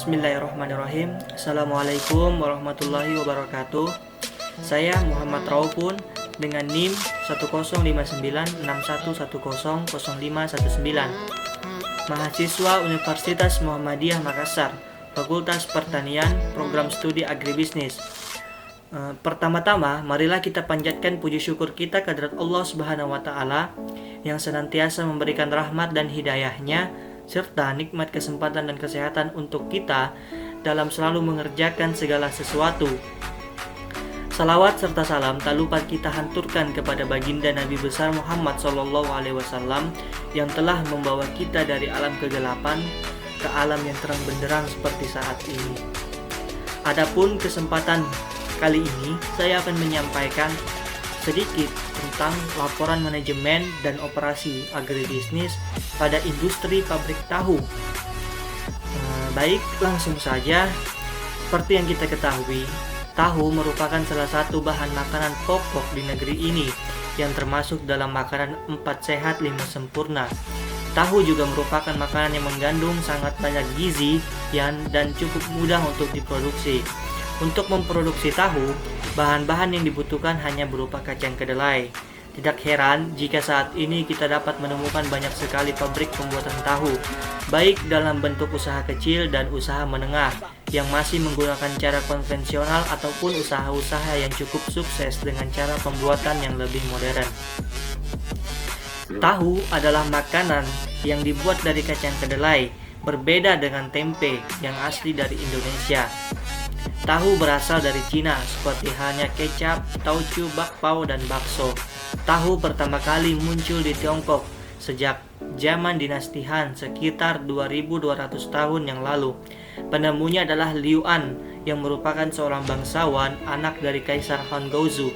Bismillahirrahmanirrahim. Assalamualaikum warahmatullahi wabarakatuh. Saya Muhammad Raufun dengan NIM 105961100519, mahasiswa Universitas Muhammadiyah Makassar, Fakultas Pertanian, Program Studi Agribisnis. Pertama-tama, marilah kita panjatkan puji syukur kita kehadirat Allah Subhanahu wa Ta'ala yang senantiasa memberikan rahmat dan hidayahnya serta nikmat kesempatan dan kesehatan untuk kita dalam selalu mengerjakan segala sesuatu. Salawat serta salam tak lupa kita hanturkan kepada baginda Nabi besar Muhammad SAW yang telah membawa kita dari alam kegelapan ke alam yang terang benderang seperti saat ini. Adapun kesempatan kali ini saya akan menyampaikan sedikit tentang laporan manajemen dan operasi agribisnis pada industri pabrik tahu. Baik, langsung saja. Seperti yang kita ketahui, tahu merupakan salah satu bahan makanan pokok di negeri ini yang termasuk dalam makanan 4 sehat 5 sempurna. Tahu juga merupakan makanan yang mengandung sangat banyak gizi dan cukup mudah untuk diproduksi. Untuk memproduksi tahu, bahan-bahan yang dibutuhkan hanya berupa kacang kedelai. Tidak heran jika saat ini kita dapat menemukan banyak sekali pabrik pembuatan tahu, baik dalam bentuk usaha kecil dan usaha menengah, yang masih menggunakan cara konvensional ataupun usaha-usaha yang cukup sukses dengan cara pembuatan yang lebih modern. Tahu adalah makanan yang dibuat dari kacang kedelai, berbeda dengan tempe yang asli dari Indonesia. Tahu berasal dari Cina, seperti halnya kecap, tauco, bakpao, dan bakso. Tahu pertama kali muncul di Tiongkok sejak zaman dinasti Han sekitar 2200 tahun yang lalu. Penemunya adalah Liu An yang merupakan seorang bangsawan anak dari Kaisar Han Gaozu,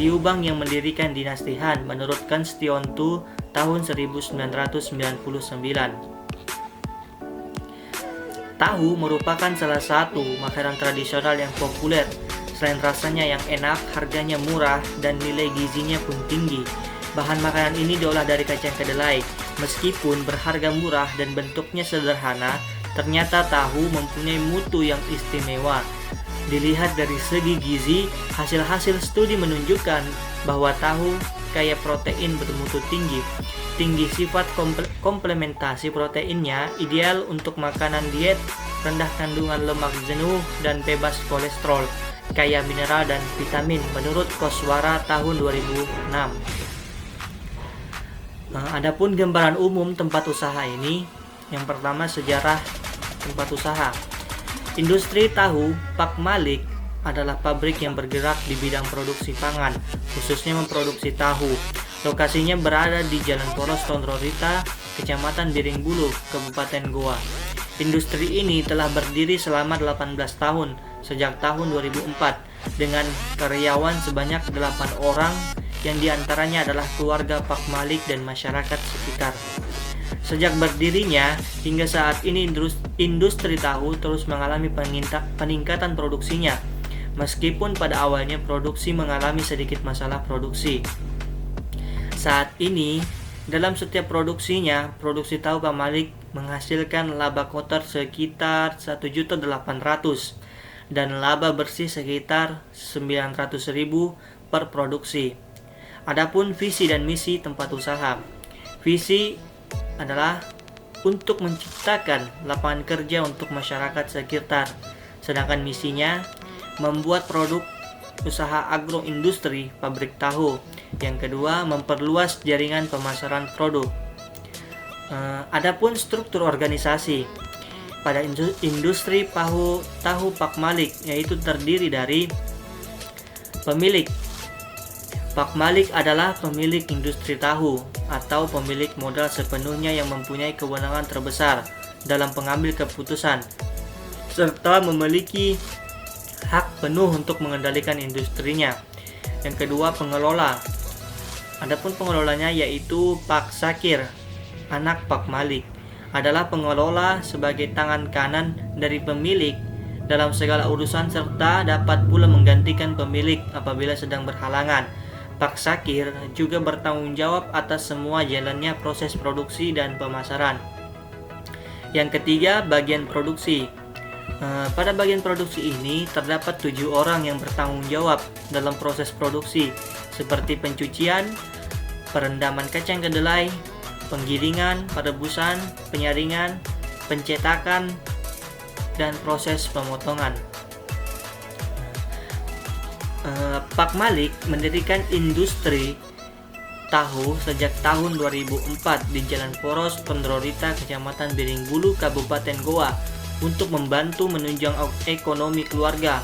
Liubang yang mendirikan dinasti Han menurut Konstitusi tahun 1999. Tahu merupakan salah satu makanan tradisional yang populer. Selain rasanya yang enak, harganya murah, dan nilai gizinya pun tinggi. Bahan makanan ini diolah dari kacang kedelai. Meskipun berharga murah dan bentuknya sederhana, ternyata tahu mempunyai mutu yang istimewa. Dilihat dari segi gizi, hasil-hasil studi menunjukkan bahwa tahu kaya protein bermutu tinggi. Tinggi sifat komplementasi proteinnya, ideal untuk makanan diet, rendah kandungan lemak jenuh, dan bebas kolesterol, kaya mineral dan vitamin menurut Koswara tahun 2006. Adapun gambaran umum tempat usaha ini, yang pertama sejarah tempat usaha. Industri tahu Pak Malik adalah pabrik yang bergerak di bidang produksi pangan, khususnya memproduksi tahu. Lokasinya berada di Jalan Poros Tondrorita, Kecamatan Biringbulu, Kabupaten Goa. Industri ini telah berdiri selama 18 tahun, sejak tahun 2004, dengan karyawan sebanyak 8 orang, yang diantaranya adalah keluarga Pak Malik dan masyarakat sekitar. Sejak berdirinya, hingga saat ini industri tahu terus mengalami peningkatan produksinya, meskipun pada awalnya produksi mengalami sedikit masalah produksi. Saat ini, dalam setiap produksinya, produksi tahu Pak Malik menghasilkan laba kotor sekitar 1.800.000 dan laba bersih sekitar 900.000 per produksi. Adapun visi dan misi tempat usaha. Visi adalah untuk menciptakan lapangan kerja untuk masyarakat sekitar, sedangkan misinya membuat produk usaha agroindustri pabrik tahu. Yang kedua, memperluas jaringan pemasaran produk. Adapun struktur organisasi pada industri tahu Pak Malik, yaitu terdiri dari pemilik. Pak Malik adalah pemilik industri tahu atau pemilik modal sepenuhnya yang mempunyai kewenangan terbesar dalam pengambil keputusan serta memiliki hak penuh untuk mengendalikan industrinya. Yang kedua, pengelola. Adapun pengelolanya yaitu Pak Sakir, anak Pak Malik, adalah pengelola sebagai tangan kanan dari pemilik dalam segala urusan serta dapat pula menggantikan pemilik apabila sedang berhalangan. Pak Sakir juga bertanggung jawab atas semua jalannya proses produksi dan pemasaran. Yang ketiga, bagian produksi. Pada bagian produksi ini terdapat 7 orang yang bertanggung jawab dalam proses produksi, seperti pencucian, perendaman kacang kedelai, penggilingan, perebusan, penyaringan, pencetakan, dan proses pemotongan. Pak Malik mendirikan industri tahu sejak tahun 2004 di Jalan Poros, Tondrorita, Kecamatan Biringbulu, Kabupaten Goa, untuk membantu menunjang ekonomi keluarga.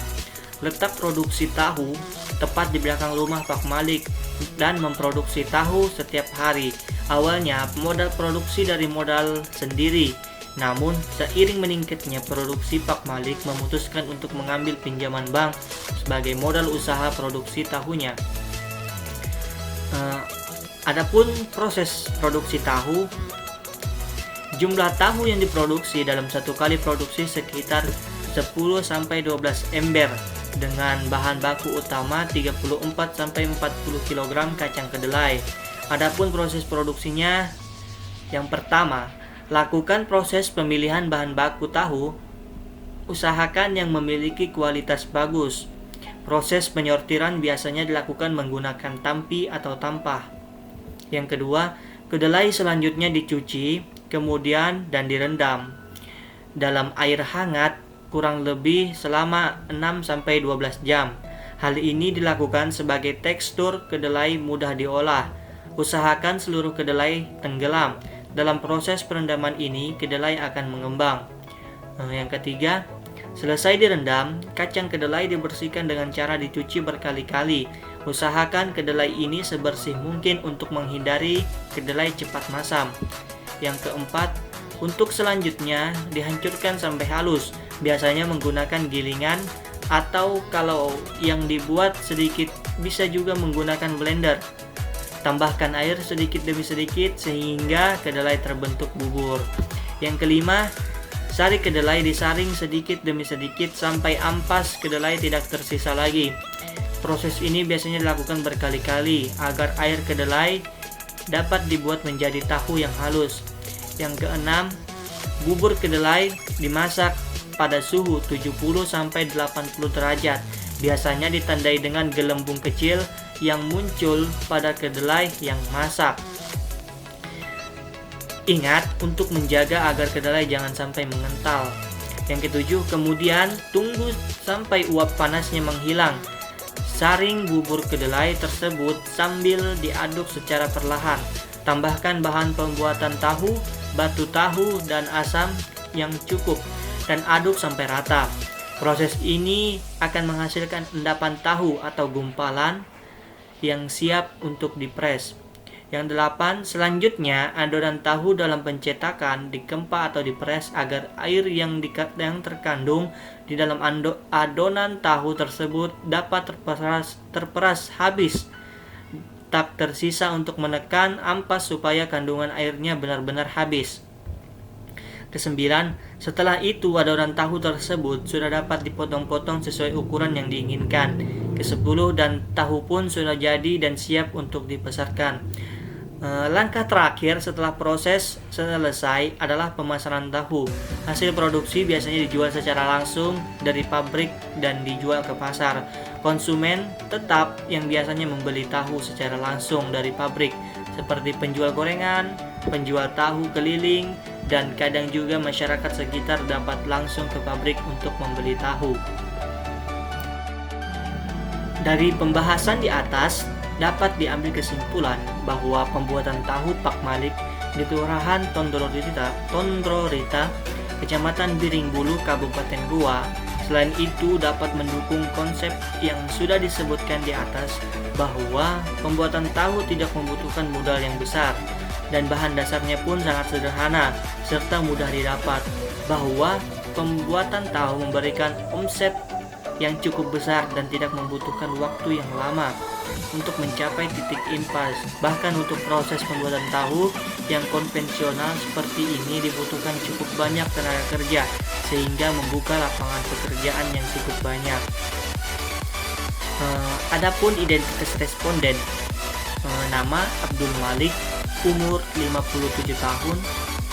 Letak produksi tahu tepat di belakang rumah Pak Malik dan memproduksi tahu setiap hari. Awalnya modal produksi dari modal sendiri, namun seiring meningkatnya produksi, Pak Malik memutuskan untuk mengambil pinjaman bank sebagai modal usaha produksi tahunya. Adapun proses produksi tahu, jumlah tahu yang diproduksi dalam satu kali produksi sekitar 10-12 ember dengan bahan baku utama 34-40 kg kacang kedelai. Adapun proses produksinya, yang pertama, lakukan proses pemilihan bahan baku tahu. Usahakan yang memiliki kualitas bagus. Proses penyortiran biasanya dilakukan menggunakan tampi atau tampah. Yang kedua, kedelai selanjutnya dicuci, kemudian dan direndam dalam air hangat kurang lebih selama 6-12 jam. Hal ini dilakukan sebagai tekstur kedelai mudah diolah. Usahakan seluruh kedelai tenggelam. Dalam proses perendaman ini, kedelai akan mengembang. Yang ketiga, selesai direndam, kacang kedelai dibersihkan dengan cara dicuci berkali-kali. Usahakan kedelai ini sebersih mungkin untuk menghindari kedelai cepat masam. Yang keempat, untuk selanjutnya dihancurkan sampai halus, biasanya menggunakan gilingan, atau kalau yang dibuat sedikit bisa juga menggunakan blender. Tambahkan air sedikit demi sedikit sehingga kedelai terbentuk bubur. Yang kelima, sari kedelai disaring sedikit demi sedikit sampai ampas kedelai tidak tersisa lagi. Proses ini biasanya dilakukan berkali-kali agar air kedelai dapat dibuat menjadi tahu yang halus. Yang keenam, bubur kedelai dimasak pada suhu 70-80 derajat. Biasanya ditandai dengan gelembung kecil yang muncul pada kedelai yang masak. Ingat untuk menjaga agar kedelai jangan sampai mengental. Yang ketujuh, kemudian tunggu sampai uap panasnya menghilang. Saring bubur kedelai tersebut sambil diaduk secara perlahan. Tambahkan bahan pembuatan tahu, batu tahu, dan asam yang cukup dan aduk sampai rata. Proses ini akan menghasilkan endapan tahu atau gumpalan yang siap untuk dipres. Yang 8, selanjutnya adonan tahu dalam pencetakan digempa atau dipres agar air yang terkandung di dalam adonan tahu tersebut dapat terperas habis, tak tersisa untuk menekan ampas supaya kandungan airnya benar-benar habis. Kesembilan, setelah itu adonan tahu tersebut sudah dapat dipotong-potong sesuai ukuran yang diinginkan. Kesepuluh, dan tahu pun sudah jadi dan siap untuk dibesarkan. Langkah terakhir setelah proses selesai adalah pemasaran tahu. Hasil produksi biasanya dijual secara langsung dari pabrik dan dijual ke pasar. Konsumen tetap yang biasanya membeli tahu secara langsung dari pabrik, seperti penjual gorengan, penjual tahu keliling, dan kadang juga masyarakat sekitar dapat langsung ke pabrik untuk membeli tahu. Dari pembahasan di atas, dapat diambil kesimpulan bahwa pembuatan tahu Pak Malik di Kelurahan Tondrorita, Kecamatan Biringbulu, Kabupaten Goa, selain itu dapat mendukung konsep yang sudah disebutkan di atas bahwa pembuatan tahu tidak membutuhkan modal yang besar dan bahan dasarnya pun sangat sederhana serta mudah didapat, bahwa pembuatan tahu memberikan omset yang cukup besar dan tidak membutuhkan waktu yang lama untuk mencapai titik impas. Bahkan untuk proses pembuatan tahu yang konvensional seperti ini dibutuhkan cukup banyak tenaga kerja sehingga membuka lapangan pekerjaan yang cukup banyak. Adapun identitas responden, nama Abdul Malik, umur 57 tahun,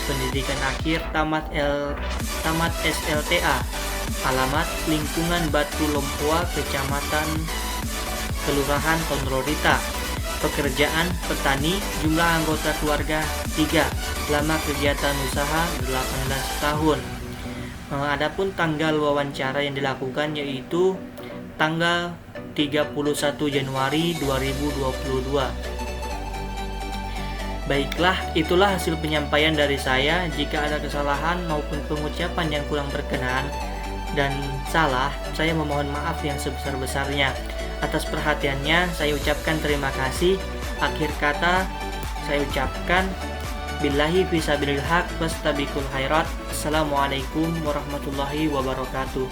pendidikan akhir tamat SLTA, alamat lingkungan Batu Lompoa, Kecamatan Kelurahan Tondrorita. Pekerjaan petani, jumlah anggota keluarga 3, lama kegiatan usaha 18 tahun. Adapun tanggal wawancara yang dilakukan yaitu tanggal 31 Januari 2022. Baiklah, itulah hasil penyampaian dari saya. Jika ada kesalahan maupun pengucapan yang kurang berkenan dan salah, saya memohon maaf yang sebesar-besarnya. Atas perhatiannya, saya ucapkan terima kasih. Akhir kata, saya ucapkan billahi fisabilil haq wastabiqul khairat. Assalamualaikum warahmatullahi wabarakatuh.